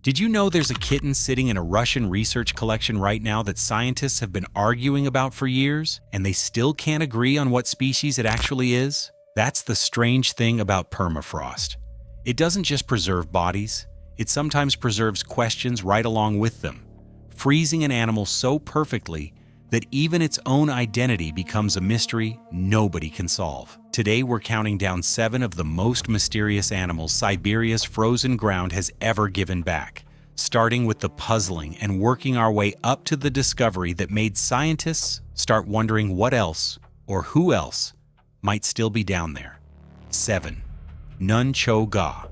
Did you know there's a kitten sitting in a Russian research collection right now that scientists have been arguing about for years, and they still can't agree on what species it actually is? That's the strange thing about permafrost. It doesn't just preserve bodies, it sometimes preserves questions right along with them, freezing an animal so perfectly that even its own identity becomes a mystery nobody can solve. Today we're counting down 7 of the most mysterious animals Siberia's frozen ground has ever given back, starting with the puzzling and working our way up to the discovery that made scientists start wondering what else, or who else, might still be down there. 7. Nuncho-ga,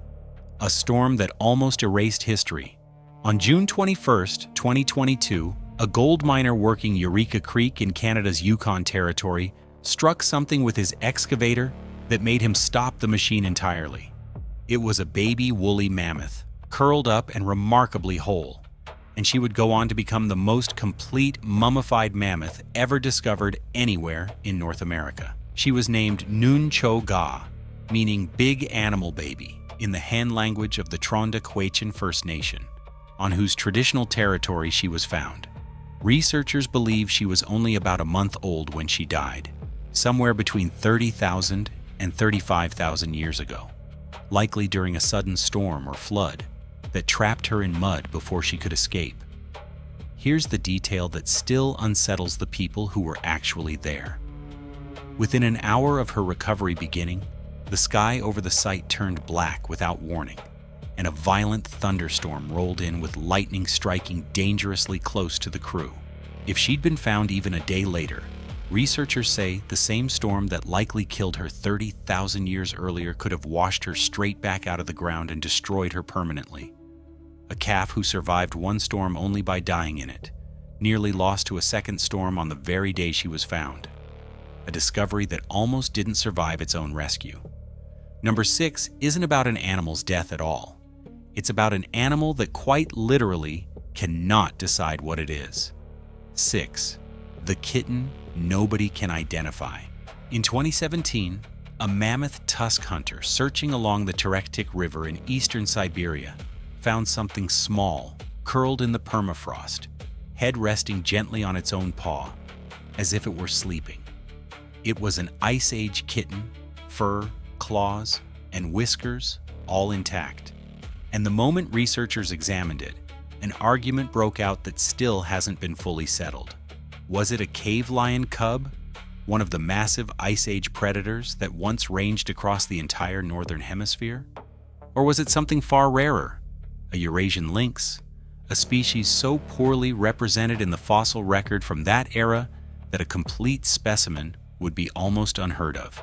a storm that almost erased history. On June 21, 2022, a gold miner working Eureka Creek in Canada's Yukon Territory struck something with his excavator that made him stop the machine entirely. It was a baby woolly mammoth, curled up and remarkably whole, and she would go on to become the most complete mummified mammoth ever discovered anywhere in North America. She was named Nuncho-ga, meaning big animal baby, in the Han language of the Tronda-Quechan First Nation, on whose traditional territory she was found. Researchers believe she was only about a month old when she died, somewhere between 30,000 and 35,000 years ago, likely during a sudden storm or flood that trapped her in mud before she could escape. Here's the detail that still unsettles the people who were actually there. Within an hour of her recovery beginning, the sky over the site turned black without warning, and a violent thunderstorm rolled in with lightning striking dangerously close to the crew. If she'd been found even a day later, researchers say the same storm that likely killed her 30,000 years earlier could have washed her straight back out of the ground and destroyed her permanently. A calf who survived one storm only by dying in it, nearly lost to a second storm on the very day she was found. A discovery that almost didn't survive its own rescue. Number 6 isn't about an animal's death at all. It's about an animal that quite literally cannot decide what it is. 6. The kitten nobody can identify. In 2017, a mammoth tusk hunter searching along the Terektik River in eastern Siberia found something small, curled in the permafrost, head resting gently on its own paw, as if it were sleeping. It was an Ice Age kitten, fur, claws, and whiskers all intact. And the moment researchers examined it, an argument broke out that still hasn't been fully settled. Was it a cave lion cub, one of the massive Ice Age predators that once ranged across the entire northern hemisphere? Or was it something far rarer, a Eurasian lynx, a species so poorly represented in the fossil record from that era that a complete specimen would be almost unheard of?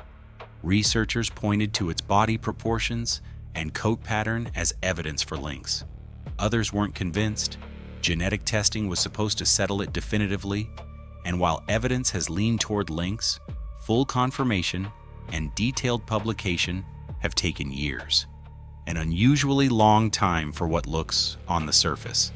Researchers pointed to its body proportions and coat pattern as evidence for lynx. Others weren't convinced. Genetic testing was supposed to settle it definitively, and while evidence has leaned toward lynx, full confirmation and detailed publication have taken years. An unusually long time for what looks, on the surface,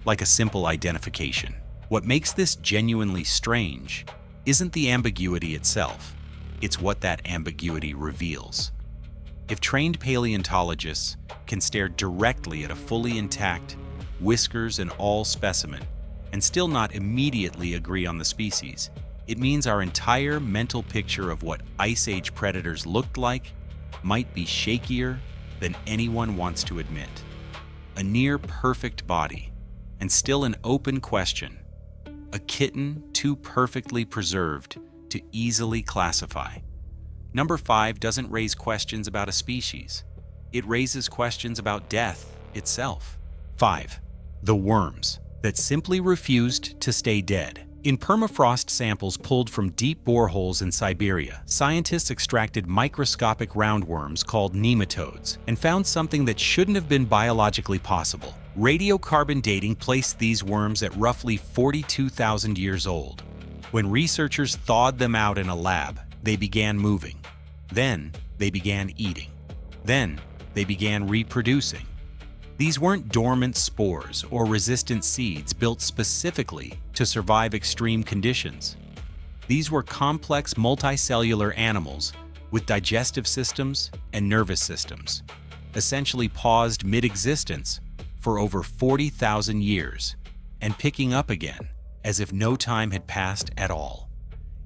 like a simple identification. What makes this genuinely strange isn't the ambiguity itself, it's what that ambiguity reveals. If trained paleontologists can stare directly at a fully intact, whiskers and all specimen and still not immediately agree on the species, it means our entire mental picture of what Ice Age predators looked like might be shakier than anyone wants to admit. A near-perfect body, and still an open question. A kitten too perfectly preserved to easily classify. Number 5 doesn't raise questions about a species. It raises questions about death itself. 5. The worms that simply refused to stay dead. In permafrost samples pulled from deep boreholes in Siberia, scientists extracted microscopic roundworms called nematodes and found something that shouldn't have been biologically possible. Radiocarbon dating placed these worms at roughly 42,000 years old. When researchers thawed them out in a lab, they began moving. Then they began eating. Then they began reproducing. These weren't dormant spores or resistant seeds built specifically to survive extreme conditions. These were complex multicellular animals with digestive systems and nervous systems, essentially paused mid-existence for over 40,000 years, and picking up again, as if no time had passed at all.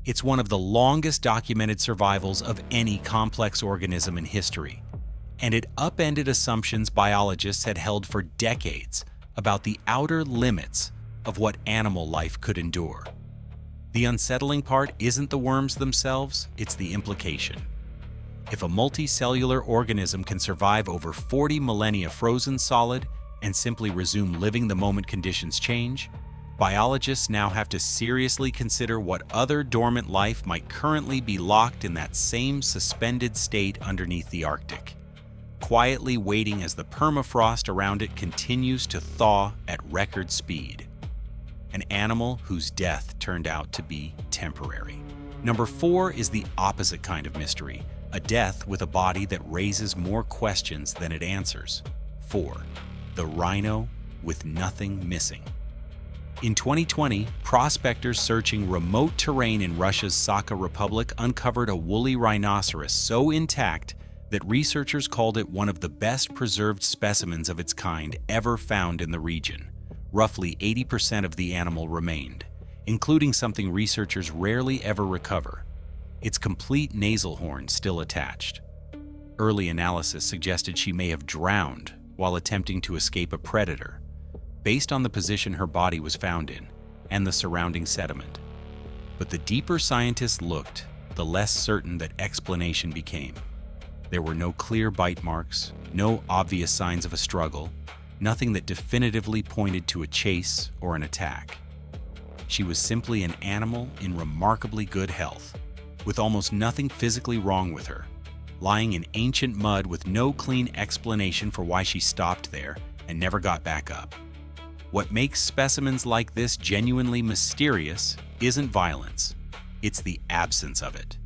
It's one of the longest documented survivals of any complex organism in history, and it upended assumptions biologists had held for decades about the outer limits of what animal life could endure. The unsettling part isn't the worms themselves, it's the implication. If a multicellular organism can survive over 40 millennia frozen solid and simply resume living the moment conditions change, biologists now have to seriously consider what other dormant life might currently be locked in that same suspended state underneath the Arctic, quietly waiting as the permafrost around it continues to thaw at record speed. An animal whose death turned out to be temporary. Number 4 is the opposite kind of mystery, a death with a body that raises more questions than it answers. 4. The rhino with nothing missing. In 2020, prospectors searching remote terrain in Russia's Sakha Republic uncovered a woolly rhinoceros so intact that researchers called it one of the best preserved specimens of its kind ever found in the region. Roughly 80% of the animal remained, including something researchers rarely ever recover: its complete nasal horn still attached. Early analysis suggested she may have drowned while attempting to escape a predator, based on the position her body was found in and the surrounding sediment. But the deeper scientists looked, the less certain that explanation became. There were no clear bite marks, no obvious signs of a struggle, nothing that definitively pointed to a chase or an attack. She was simply an animal in remarkably good health, with almost nothing physically wrong with her, lying in ancient mud with no clean explanation for why she stopped there and never got back up. What makes specimens like this genuinely mysterious isn't violence, it's the absence of it.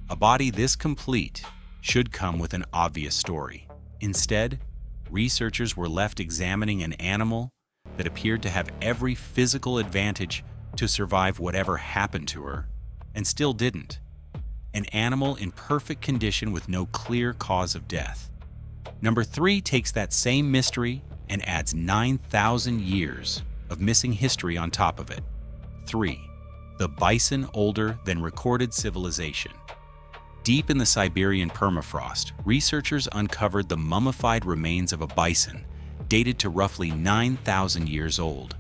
A body this complete should come with an obvious story. Instead, researchers were left examining an animal that appeared to have every physical advantage to survive whatever happened to her, and still didn't. An animal in perfect condition with no clear cause of death. Number 3 takes that same mystery and adds 9,000 years of missing history on top of it. 3. The bison older than recorded civilization. Deep in the Siberian permafrost, researchers uncovered the mummified remains of a bison dated to roughly 9,000 years old,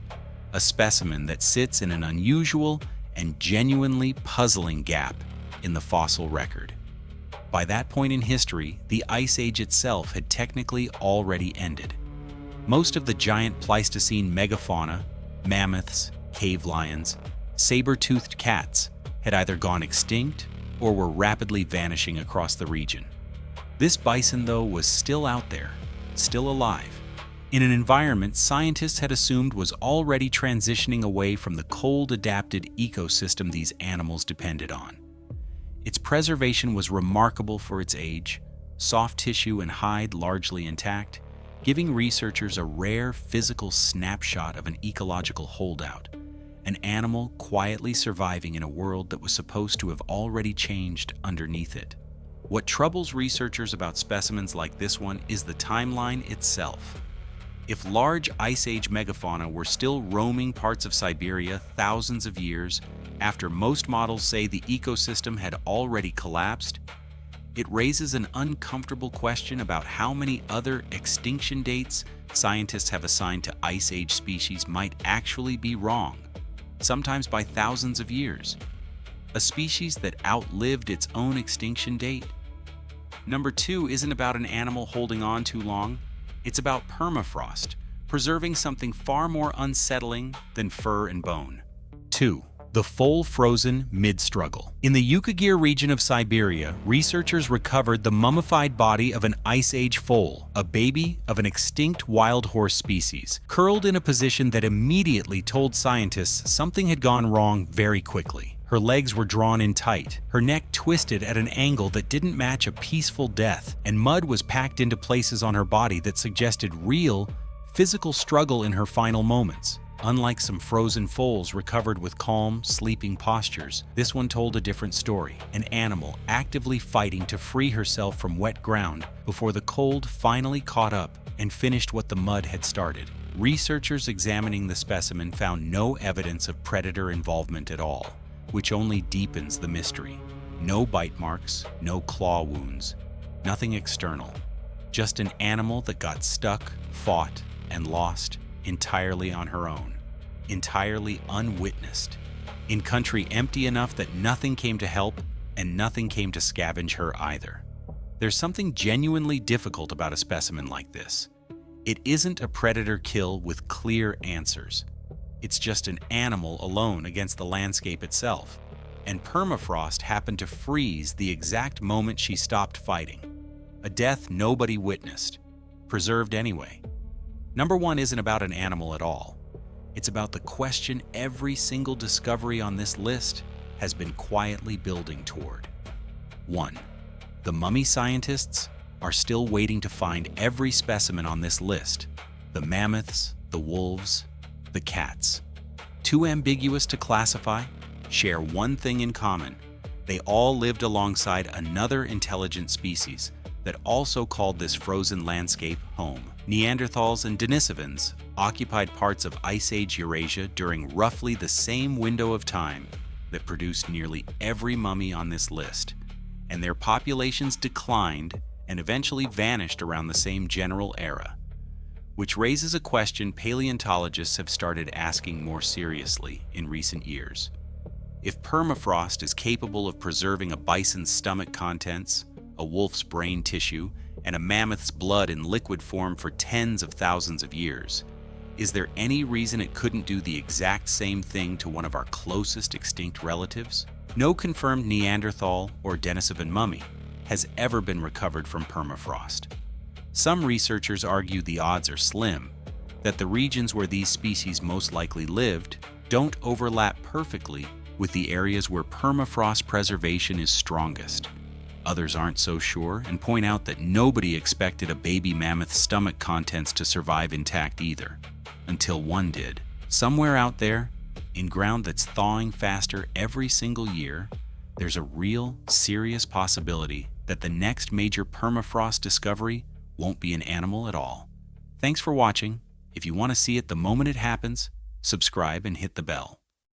a specimen that sits in an unusual and genuinely puzzling gap in the fossil record. By that point in history, the Ice Age itself had technically already ended. Most of the giant Pleistocene megafauna, mammoths, cave lions, saber-toothed cats, had either gone extinct or were rapidly vanishing across the region. This bison, though, was still out there, still alive, in an environment scientists had assumed was already transitioning away from the cold-adapted ecosystem these animals depended on. Its preservation was remarkable for its age, soft tissue and hide largely intact, giving researchers a rare physical snapshot of an ecological holdout, an animal quietly surviving in a world that was supposed to have already changed underneath it. What troubles researchers about specimens like this one is the timeline itself. If large Ice Age megafauna were still roaming parts of Siberia thousands of years after most models say the ecosystem had already collapsed, it raises an uncomfortable question about how many other extinction dates scientists have assigned to Ice Age species might actually be wrong, sometimes by thousands of years. A species that outlived its own extinction date. Number 2 isn't about an animal holding on too long. It's about permafrost, preserving something far more unsettling than fur and bone. 2. The full frozen mid-struggle. In the Yukagir region of Siberia, researchers recovered the mummified body of an Ice Age foal, a baby of an extinct wild horse species, curled in a position that immediately told scientists something had gone wrong very quickly. Her legs were drawn in tight, her neck twisted at an angle that didn't match a peaceful death, and mud was packed into places on her body that suggested real, physical struggle in her final moments. Unlike some frozen foals recovered with calm, sleeping postures, this one told a different story, an animal actively fighting to free herself from wet ground before the cold finally caught up and finished what the mud had started. Researchers examining the specimen found no evidence of predator involvement at all, which only deepens the mystery. No bite marks, no claw wounds, nothing external. Just an animal that got stuck, fought, and lost entirely on her own, entirely unwitnessed, in country empty enough that nothing came to help and nothing came to scavenge her either. There's something genuinely difficult about a specimen like this. It isn't a predator kill with clear answers. It's just an animal alone against the landscape itself, and permafrost happened to freeze the exact moment she stopped fighting. A death nobody witnessed, preserved anyway. Number one isn't about an animal at all. It's about the question every single discovery on this list has been quietly building toward. 1. The mummy scientists are still waiting to find every specimen on this list. The mammoths, the wolves, the cats. Too ambiguous to classify, share one thing in common. They all lived alongside another intelligent species that also called this frozen landscape home. Neanderthals and Denisovans occupied parts of Ice Age Eurasia during roughly the same window of time that produced nearly every mummy on this list, and their populations declined and eventually vanished around the same general era, which raises a question paleontologists have started asking more seriously in recent years. If permafrost is capable of preserving a bison's stomach contents, a wolf's brain tissue, and a mammoth's blood in liquid form for tens of thousands of years, is there any reason it couldn't do the exact same thing to one of our closest extinct relatives? No confirmed Neanderthal or Denisovan mummy has ever been recovered from permafrost. Some researchers argue the odds are slim, that the regions where these species most likely lived don't overlap perfectly with the areas where permafrost preservation is strongest. Others aren't so sure and point out that nobody expected a baby mammoth's stomach contents to survive intact either, until one did. Somewhere out there, in ground that's thawing faster every single year, there's a real, serious possibility that the next major permafrost discovery won't be an animal at all. Thanks for watching. If you want to see it the moment it happens, subscribe and hit the bell.